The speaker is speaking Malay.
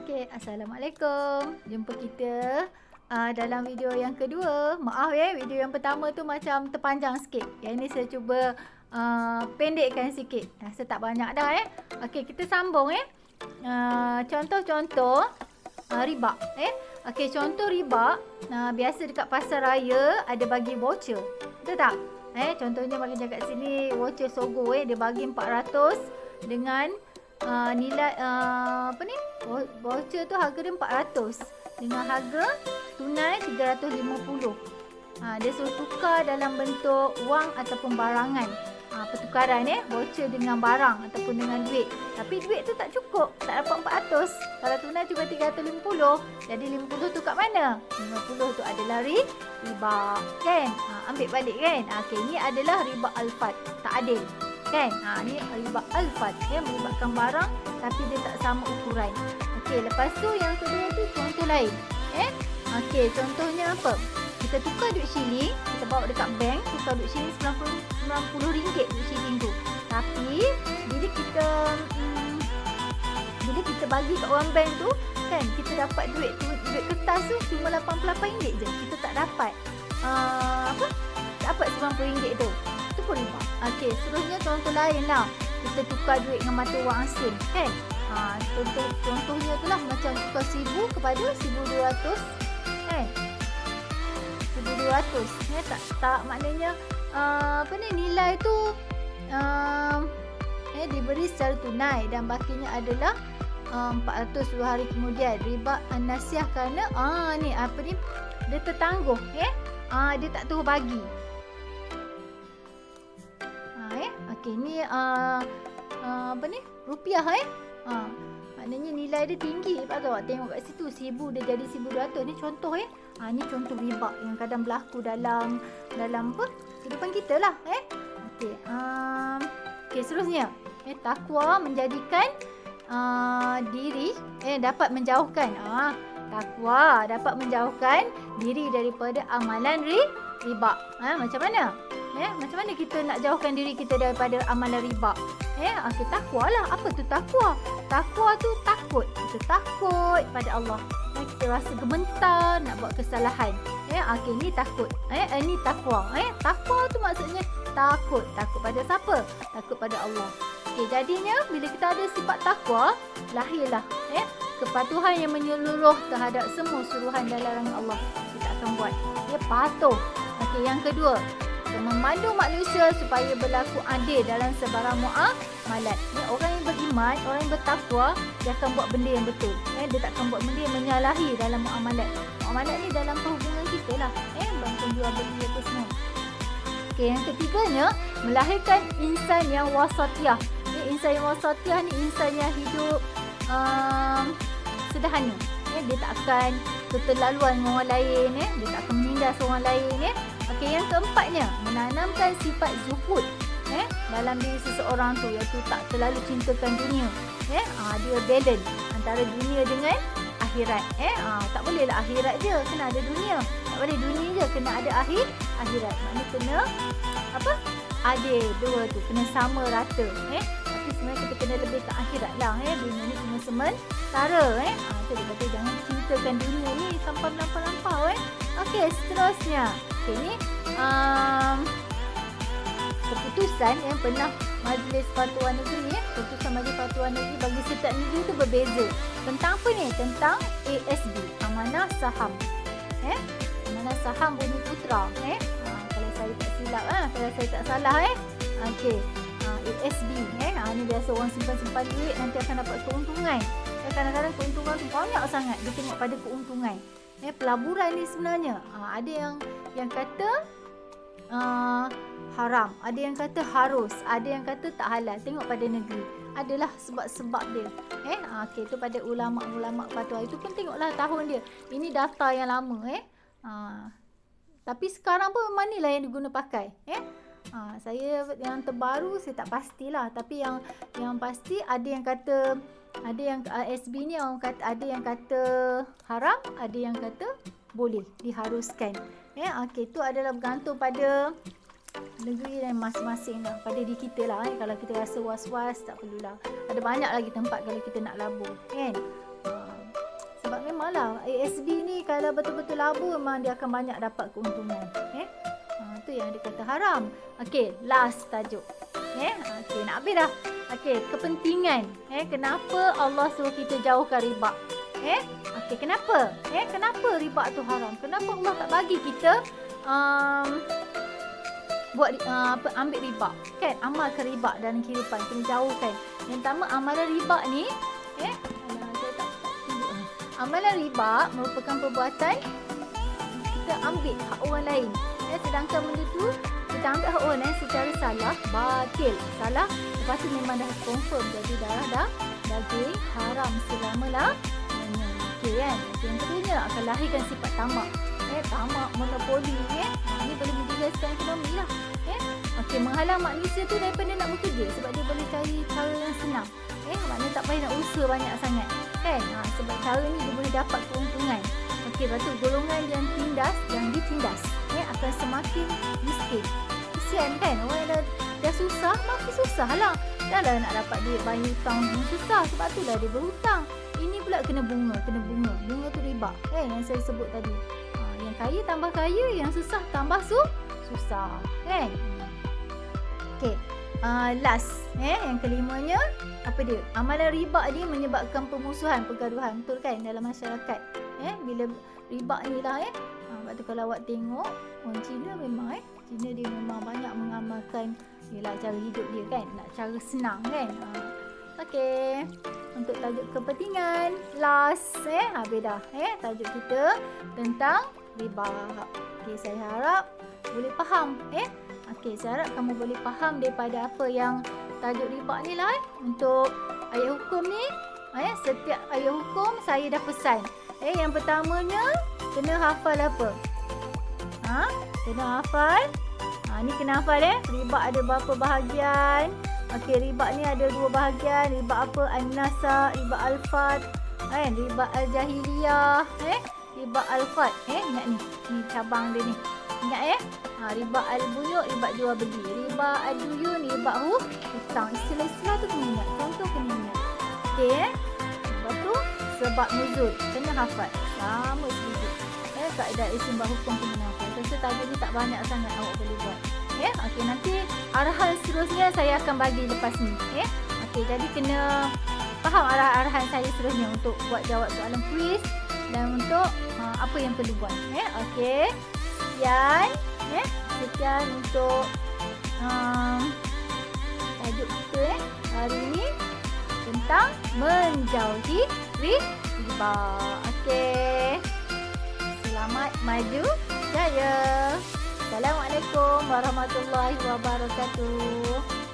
Okey, Assalamualaikum. Jumpa kita dalam video yang kedua. Maaf ya, video yang pertama tu macam terpanjang sikit. Yang ini saya cuba pendekkan sikit. Rasa tak banyak dah Okey, kita sambung contoh-contoh riba Okey, contoh riba. Biasa dekat pasar raya ada bagi voucher. Betul tak? Contohnya bagi kat sini voucher Sogo dia bagi 400 dengan nilai voucher tu harga dia 400 dengan harga tunai 350. Dia suruh tukar dalam bentuk wang ataupun barangan. Pertukaran voucher dengan barang ataupun dengan duit. Tapi duit tu tak cukup, tak dapat 400. Kalau tunai cuma 350. Jadi 50 tu kat mana? 50 tu adalah riba, kan? Ambil balik kan? Okey, ni adalah riba al-fad, tak adil. Kan? Ni riba al-fad, melibatkan barang tapi dia tak sama ukuran. Okey, lepas tu yang kedua tu contoh lain. Okey, contohnya apa? Kita tukar duit shilling, kita bawa dekat bank, tukar duit shilling RM90 duit shilling tu. Tapi bila kita bagi kat orang bank tu, kan, kita dapat duit kertas tu cuma RM88 je. Kita tak dapat dapat RM90 tu. Itu pun riba. Okey, seterusnya contoh lain lah. Kita tukar duit dengan mata wang asing, kan? Contohnya tu lah macam tukar 1000 kepada 1200, kan? 1200. Tak maknanya nilai tu diberi secara tunai dan bakinya adalah 400 2 hari kemudian. Riba an-nasiah kerana dia tertangguh, dia tak tahu bagi. Okey, ni rupiah maknanya nilai dia tinggi. Awak tengok kat situ 1000 dia jadi 1200. Ni contoh ni contoh riba yang kadang berlaku dalam kehidupan kita lah. Okey, seterusnya takwa menjadikan diri dapat menjauhkan takwa dapat menjauhkan diri daripada amalan riba. Macam mana? Macam mana kita nak jauhkan diri kita daripada amalan riba? Okey, takwa lah. Apa tu takwa? Takwa tu takut. Kita takut pada Allah. Kita rasa gemetar nak buat kesalahan. Okey, ni takut. Ni takwa. Takwa tu maksudnya takut. Takut pada siapa? Takut pada Allah. Okey, jadinya bila kita ada sifat takwa, lahirlah kepatuhan yang menyeluruh terhadap semua suruhan dan larangan Allah. Kita akan buat. Dia patuh. Okey, yang kedua, memandu manusia supaya berlaku adil dalam sebarang muamalat. Orang yang beriman, orang yang bertakwa, dia akan buat benda yang betul. Dia tak akan buat benda yang menyalahi dalam muamalat. Muamalat ni dalam perhubungan kita lah. Bantuan jual beli apa semua. Okey, yang ketiganya, melahirkan insan yang wasatiyah. Insan yang wasatiyah ni insan yang hidup sederhana. Dia tak akan keterlaluan dengan orang lain. Dia tak akan menindas orang lain. Okey, yang keempatnya, menanamkan sifat zuhud dalam diri seseorang tu, iaitu tak terlalu cintakan dunia. Dia balance antara dunia dengan akhirat. Tak bolehlah akhirat je, kena ada dunia. Tak boleh dunia je, kena ada akhirat. Maknanya kena adil dua tu, kena sama rata. Tapi sebenarnya kita kena lebih ke akhirat lah. Dunia ni cuma sementara. Itu dia kata jangan cintakan dunia ni sampai melampau-lampau. Okey, seterusnya. Okey, ni keputusan yang pernah Majlis Fatwa Negeri keputusan Majlis Fatwa Negeri bagi setiap negeri tu berbeza. Tentang apa ni? Tentang ASB, Amanah Saham. Amanah Saham Bumi Putra. Kalau saya tak silap kalau saya tak salah Okey. ASB ni biasa orang simpan duit nanti akan dapat keuntungan. Kadang-kadang keuntungan tu banyak sangat. Dia tengok pada keuntungan. Pelaburan ni sebenarnya ada yang kata haram, ada yang kata harus, ada yang kata tak halal. Tengok pada negeri. Adalah sebab-sebab dia. Okey, tu pada ulama-ulama fatwa. Itu pun tengoklah tahun dia. Ini data yang lama tapi sekarang pun manilah yang diguna pakai. Saya yang terbaru saya tak pastilah, tapi yang pasti ada yang kata, ada yang SB ni orang kata, ada yang kata haram, ada yang kata boleh, diharuskan. Okey, tu adalah bergantung pada negeri dan masing-masing lah, pada diri kita lah. Kalau kita rasa was-was, tak perlulah. Ada banyak lagi tempat kalau kita nak labur, kan? lah. ASB ni kalau betul-betul laba memang dia akan banyak dapat keuntungan. Tu yang dikata haram. Okey, last tajuk. Okey, nak habis dah. Okey, kepentingan. Kenapa Allah suruh kita jauhkan riba? Okey, kenapa? Kenapa riba tu haram? Kenapa Allah tak bagi kita buat ambil riba? Kan, amalkan riba dalam kehidupan, kena jauhkan. Yang pertama, amalan riba ni, amalan riba merupakan perbuatan kita ambil hak orang lain. Sedangkan benda tu kita ambil hak orang lain secara salah, batil. Salah, lepas tu memang dah confirm jadi dah daging haram selama-lamanya. Okey kan? Yang keduanya akan lahirkan sifat tamak. Tamak, monopoli. Ini boleh menjelaskan ekonomi lah. Okey, menghalang manusia tu daripada nak bekerja sebab dia boleh cari cara yang senang. Maknanya tak payah nak usaha banyak sangat. Kan? Sebab cara ni dia boleh dapat keuntungan. Okey, lepas tu golongan yang ditindas akan semakin miskin. Kesian kan? Orang yang dah susah, makin susah lah. Dah lah nak dapat duit bayar hutang susah. Sebab tu lah dia berhutang. Ini pula kena bunga. Bunga tu riba. Yang saya sebut tadi. Yang kaya tambah kaya, yang susah tambah susah. Kan? Okey. Last. Yang kelimanya, apa dia? Amalan riba ni menyebabkan permusuhan, pergaduhan. Betul kan? Dalam masyarakat. Bila riba ni lah. Sebab tu kalau awak tengok, orang Cina memang Cina dia memang banyak mengamalkan yelah cara hidup dia kan. Nak cara senang kan. Okey. Untuk tajuk kepentingan. Last. Habis dah. Tajuk kita tentang riba. Okey, saya harap boleh faham. Okey, saya harap kamu boleh faham daripada apa yang tajuk riba ni lah. Untuk ayat hukum ni, setiap ayat hukum saya dah pesan. Yang pertamanya, kena hafal apa? Kena hafal. Ni kena hafal riba ada berapa bahagian. Okey, riba ni ada 2 bahagian. Riba apa? An-nasa, riba al-fat, riba al-jahiliyah, riba al-fat. Ingat ni. Ni cabang dia ni. Ingat riba al-buyuk, riba jual beli. Riba al-duyun, riba hutang. Istilah-istilah tu kena ingat. Contoh kena ingat. Okey Lepas tu sebab nuzul kena hafal. Sama sedikit. Kaedah istimbat hukum kena hafal. Saya tajuk ni tak banyak sangat awak boleh buat. Okey, nanti arahan seterusnya saya akan bagi lepas ni. Okey, jadi kena faham arahan saya seterusnya untuk buat jawab soalan kuis dan untuk apa yang perlu buat. Okey. Sekian untuk tajuk kita hari ini tentang menjauhi riba. Okey. Selamat maju jaya. Assalamualaikum warahmatullahi wabarakatuh.